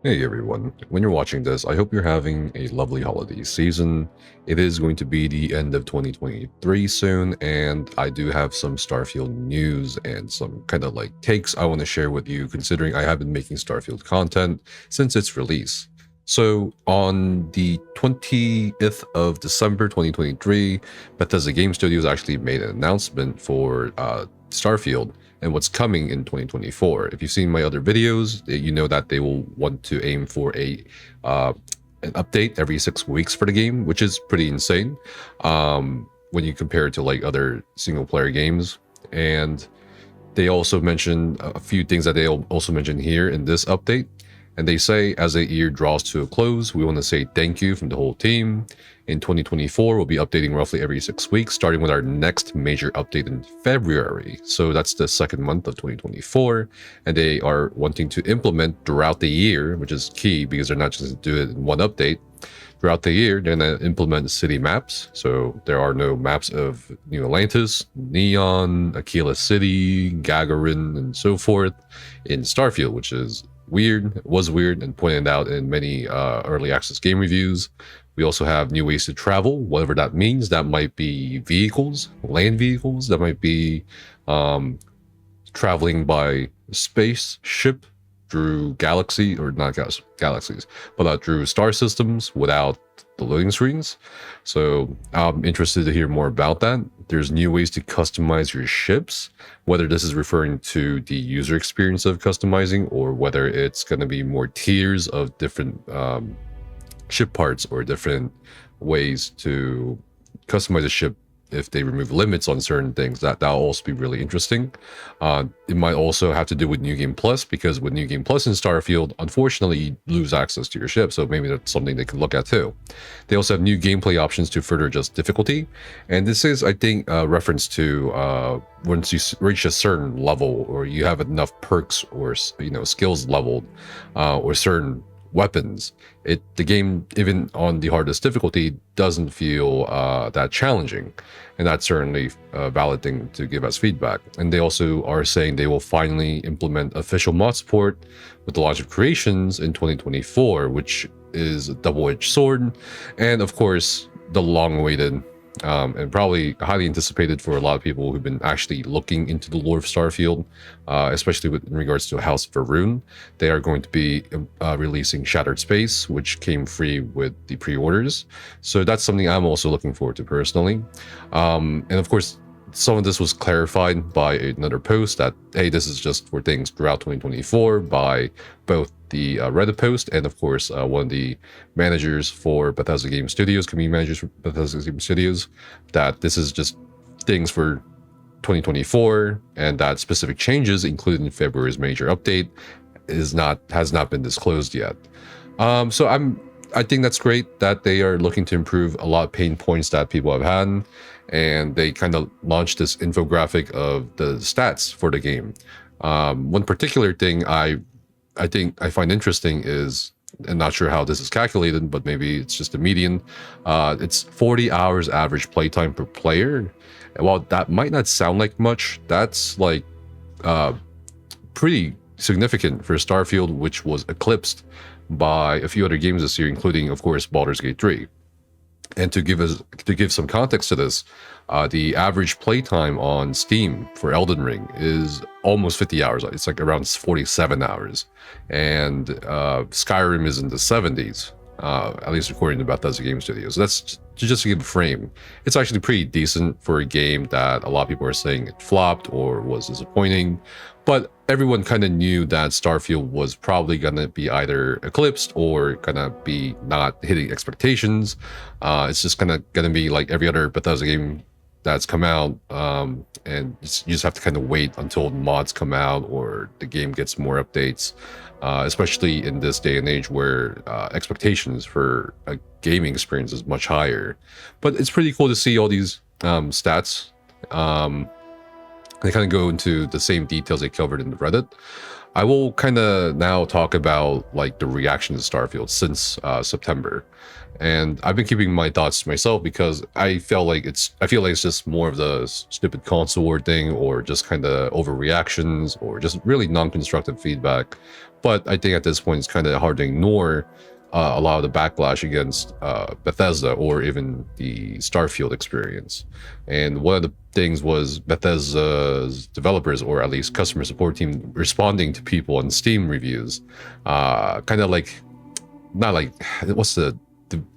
Hey everyone, when you're watching this, I hope you're having a lovely holiday season. It is going to be the end of 2023 soon, and I do have some Starfield news and some kind of like takes I want to share with you, considering I have been making Starfield content since its release. So on the 20th of December 2023, Bethesda Game Studios actually made an announcement for Starfield and what's coming in 2024. If you've seen my other videos, you know that they will want to aim for an update every 6 weeks for the game, which is pretty insane when you compare it to like other single player games. And they also mentioned a few things that they'll also mention here in this update. And they say, as the year draws to a close, we want to say thank you from the whole team. In 2024, we'll be updating roughly every 6 weeks, starting with our next major update in February. So that's the second month of 2024. And they are wanting to implement throughout the year, which is key because they're not just going to do it in one update. Throughout the year, they're going to implement city maps. So there are no maps of New Atlantis, Neon, Aquila City, Gagarin, and so forth in Starfield, which is weird, was weird, and pointed out in many early access game reviews. We also have new ways to travel, whatever that means. That might be vehicles, land vehicles. That might be traveling by spaceship through galaxy, or not galaxies, but through star systems without the loading screens. So I'm interested to hear more about that. There's new ways to customize your ships, whether this is referring to the user experience of customizing or whether it's going to be more tiers of different ship parts or different ways to customize a ship. If they remove limits on certain things, that'll also be really interesting. It might also have to do with New Game Plus, because with New Game Plus in Starfield, unfortunately, you lose access to your ship, so maybe that's something they can look at too. They also have new gameplay options to further adjust difficulty, and this is, I think, a reference to once you reach a certain level, or you have enough perks or skills leveled, or certain weapons, the game, even on the hardest difficulty, doesn't feel that challenging, and that's certainly a valid thing to give as feedback. And they also are saying they will finally implement official mod support with the launch of Creations in 2024, which is a double-edged sword, and of course the long-awaited and probably highly anticipated for a lot of people who've been actually looking into the lore of Starfield, especially in regards to House of Varun. They are going to be releasing Shattered Space, which came free with the pre-orders. So that's something I'm also looking forward to personally. And of course, some of this was clarified by another post that, hey, this is just for things throughout 2024 by both the Reddit post and, of course, one of the managers for Bethesda Game Studios, community managers for Bethesda Game Studios, that this is just things for 2024, and that specific changes included in February's major update has not been disclosed yet. So I think that's great that they are looking to improve a lot of pain points that people have had, and they kind of launched this infographic of the stats for the game. One particular thing I think I find interesting is, I'm not sure how this is calculated, but maybe it's just a median. It's 40 hours average playtime per player. And while that might not sound like much, that's like pretty significant for Starfield, which was eclipsed by a few other games this year, including, of course, Baldur's Gate 3. And to give some context to this, the average playtime on Steam for Elden Ring is almost 50 hours. It's like around 47 hours. And Skyrim is in the 70s, at least according to Bethesda Game Studios. So that's just to give a frame. It's actually pretty decent for a game that a lot of people are saying it flopped or was disappointing. But everyone kind of knew that Starfield was probably going to be either eclipsed or going to be not hitting expectations. It's just kind of going to be like every other Bethesda game that's come out, and you just have to kind of wait until mods come out or the game gets more updates, especially in this day and age where expectations for a gaming experience is much higher. But it's pretty cool to see all these stats. They kind of go into the same details they covered in the Reddit. I will kind of now talk about like the reaction to Starfield since September, and I've been keeping my thoughts to myself because I feel like it's just more of the stupid console war thing, or just kind of overreactions, or just really non-constructive feedback. But I think at this point it's kind of hard to ignore a lot of the backlash against Bethesda, or even the Starfield experience. And one of the things was Bethesda's developers, or at least customer support team, responding to people on Steam reviews. Kind of like, not like, what's the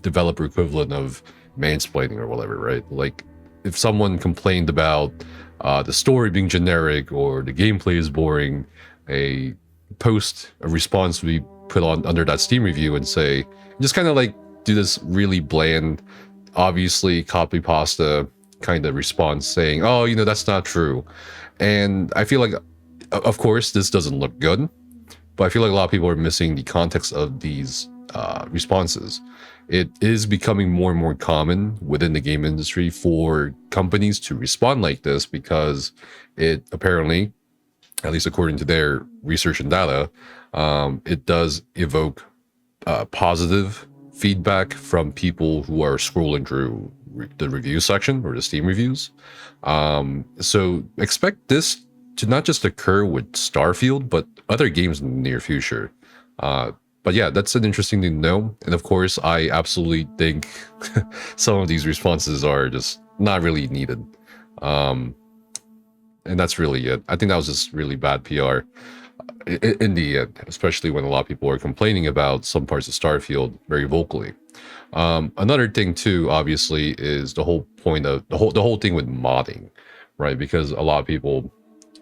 developer equivalent of mansplaining or whatever, right? Like, if someone complained about the story being generic or the gameplay is boring, a response would be put on under that Steam review and say, just kind of like do this really bland, obviously copy pasta kind of response saying, oh, you know, that's not true. And I feel like, of course, this doesn't look good, but I feel like a lot of people are missing the context of these responses. It is becoming more and more common within the game industry for companies to respond like this because it apparently, at least according to their research and data, it does evoke positive feedback from people who are scrolling through the review section or the Steam reviews. So expect this to not just occur with Starfield, but other games in the near future. But yeah, that's an interesting thing to know. And of course, I absolutely think some of these responses are just not really needed. And that's really it. I think that was just really bad PR in the end, especially when a lot of people are complaining about some parts of Starfield very vocally. Another thing too, obviously, is the whole point of the whole thing with modding, right? Because a lot of people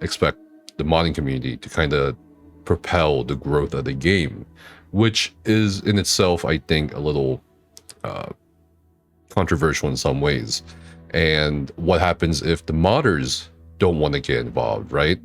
expect the modding community to kind of propel the growth of the game, which is in itself, I think, a little controversial in some ways. And what happens if the modders don't want to get involved, right?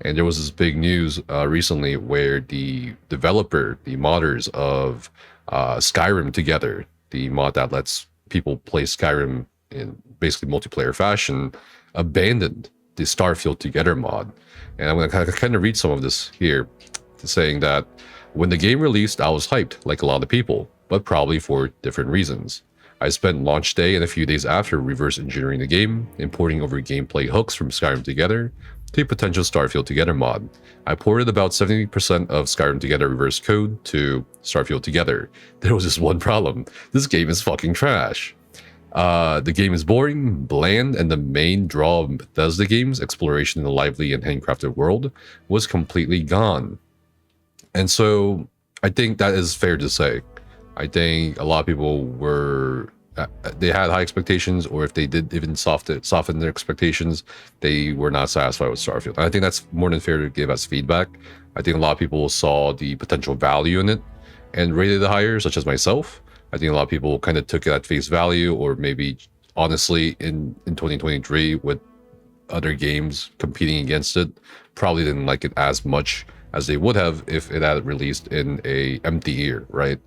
And there was this big news recently where the developer, the modders of Skyrim Together, the mod that lets people play Skyrim in basically multiplayer fashion, abandoned the Starfield Together mod. And I'm going to kind of read some of this here, saying that when the game released, I was hyped, like a lot of people, but probably for different reasons. I spent launch day and a few days after reverse engineering the game, importing over gameplay hooks from Skyrim Together to a potential Starfield Together mod. I ported about 70% of Skyrim Together reverse code to Starfield Together. There was just one problem. This game is fucking trash. The game is boring, bland, and the main draw of Bethesda games, exploration in a lively and handcrafted world, was completely gone. And so I think that is fair to say. I think a lot of people were, they had high expectations, or if they did even soften their expectations, they were not satisfied with Starfield. And I think that's more than fair to give as feedback. I think a lot of people saw the potential value in it and rated it higher, such as myself. I think a lot of people kind of took it at face value, or maybe honestly in 2023 with other games competing against it, probably didn't like it as much as they would have if it had released in a empty year, right?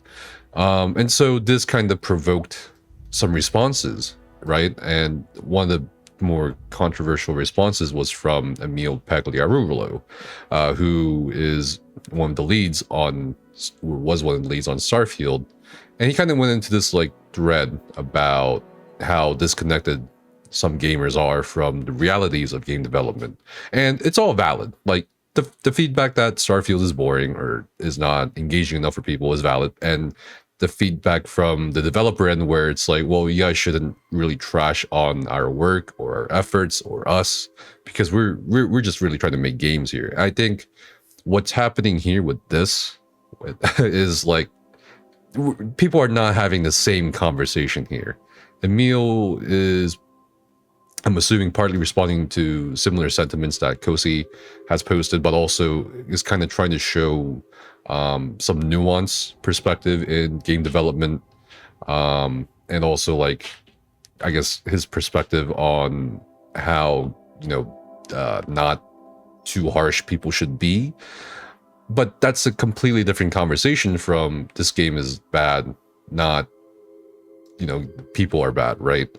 And so this kind of provoked some responses, right? And one of the more controversial responses was from Emil Pagliarulo, who is one of the leads on, or was one of the leads on Starfield. And he kind of went into this like thread about how disconnected some gamers are from the realities of game development. And it's all valid. Like the feedback that Starfield is boring or is not engaging enough for people is valid. And the feedback from the developer end, where it's like, well, you guys shouldn't really trash on our work or our efforts or us, because we're just really trying to make games here. I think what's happening here with this is like, people are not having the same conversation here. Emil is, I'm assuming, partly responding to similar sentiments that Kosi has posted, but also is kind of trying to show some nuance perspective in game development, and also like, I guess, his perspective on how, you know, not too harsh people should be. But that's a completely different conversation from this game is bad, not, you know, people are bad, right?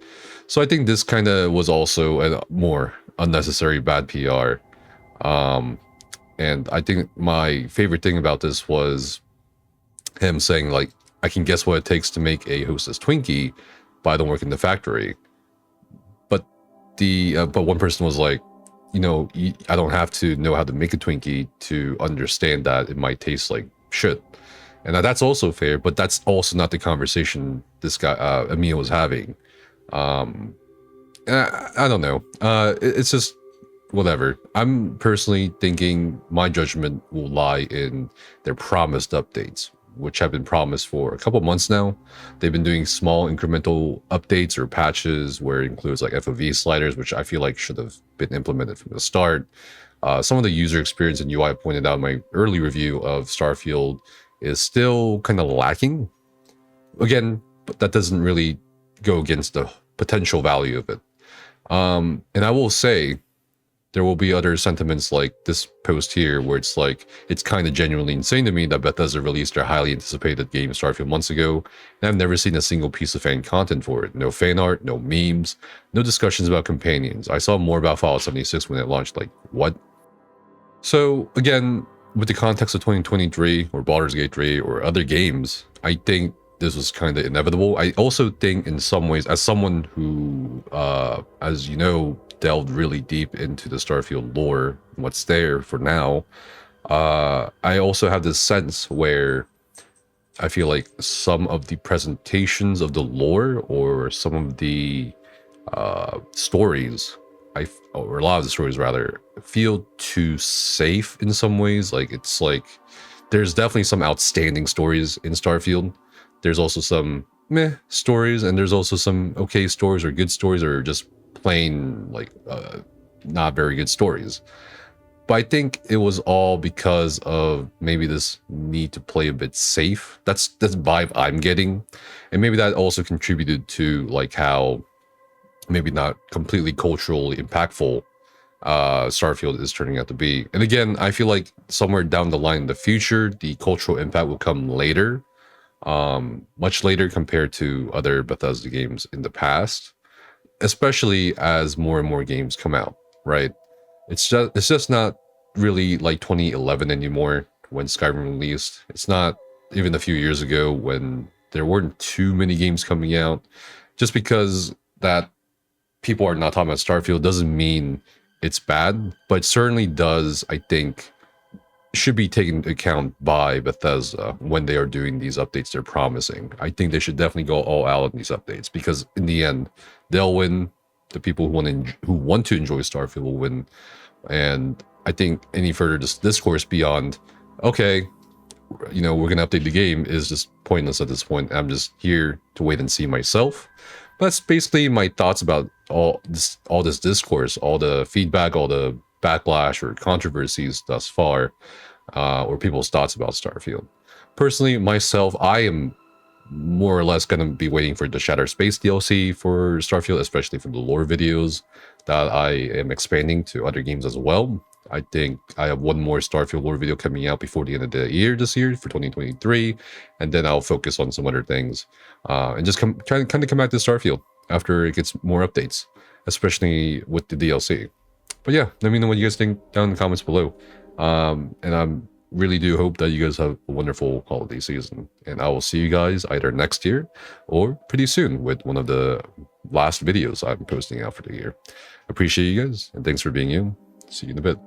So I think this kind of was also a more unnecessary bad PR. And I think my favorite thing about this was him saying, like, I can guess what it takes to make a Hostess Twinkie, but I don't work in the factory. But but one person was like, you know, I don't have to know how to make a Twinkie to understand that it might taste like shit. And that's also fair, but that's also not the conversation this guy, Emil, was having. I don't know. It's just whatever. I'm personally thinking my judgment will lie in their promised updates, which have been promised for a couple months now. They've been doing small incremental updates or patches where it includes like FOV sliders, which I feel like should have been implemented from the start. Some of the user experience and UI I pointed out in my early review of Starfield is still kind of lacking. Again, but that doesn't really go against the potential value of it. And I will say, there will be other sentiments like this post here, where it's like, it's kind of genuinely insane to me that Bethesda released their highly anticipated game Starfield months ago, and I've never seen a single piece of fan content for it. No fan art, no memes, no discussions about companions. I saw more about Fallout 76 when it launched, like, what? So, again, with the context of 2023, or Baldur's Gate 3, or other games, I think this was kind of inevitable. I also think, in some ways, as someone who, as you know, delved really deep into the Starfield lore, what's there for now, I also have this sense where I feel like some of the presentations of the lore, or some of the stories, or a lot of the stories rather, feel too safe in some ways. Like, it's like, there's definitely some outstanding stories in Starfield. There's also some meh stories, and there's also some okay stories, or good stories, or just plain, like, not very good stories. But I think it was all because of maybe this need to play a bit safe. That's the vibe I'm getting. And maybe that also contributed to, like, how maybe not completely culturally impactful Starfield is turning out to be. And again, I feel like somewhere down the line in the future, the cultural impact will come later, much later compared to other Bethesda games in the past, especially as more and more games come out, right? It's just not really like 2011 anymore when Skyrim released. It's not even a few years ago when there weren't too many games coming out. Just because that people are not talking about Starfield doesn't mean it's bad, but it certainly does, I think, should be taken into account by Bethesda when they are doing these updates they're promising. I think they should definitely go all out in these updates, because in the end, they'll win. The people who want to enjoy Starfield will win. And I think any further discourse beyond, okay, you know, we're going to update the game, is just pointless at this point. I'm just here to wait and see myself. But that's basically my thoughts about all this discourse, all the feedback, all the backlash or controversies thus far, or people's thoughts about Starfield. Personally, myself, I am more or less going to be waiting for the Shattered Space DLC for Starfield, especially for the lore videos that I am expanding to other games as well. I think I have one more Starfield lore video coming out before the end of the year this year for 2023, and then I'll focus on some other things, and just try to kind of come back to Starfield after it gets more updates, especially with the DLC. But yeah, let me know what you guys think down in the comments below. And I really do hope that you guys have a wonderful holiday season. And I will see you guys either next year or pretty soon with one of the last videos I'm posting out for the year. Appreciate you guys, and thanks for being you. See you in a bit.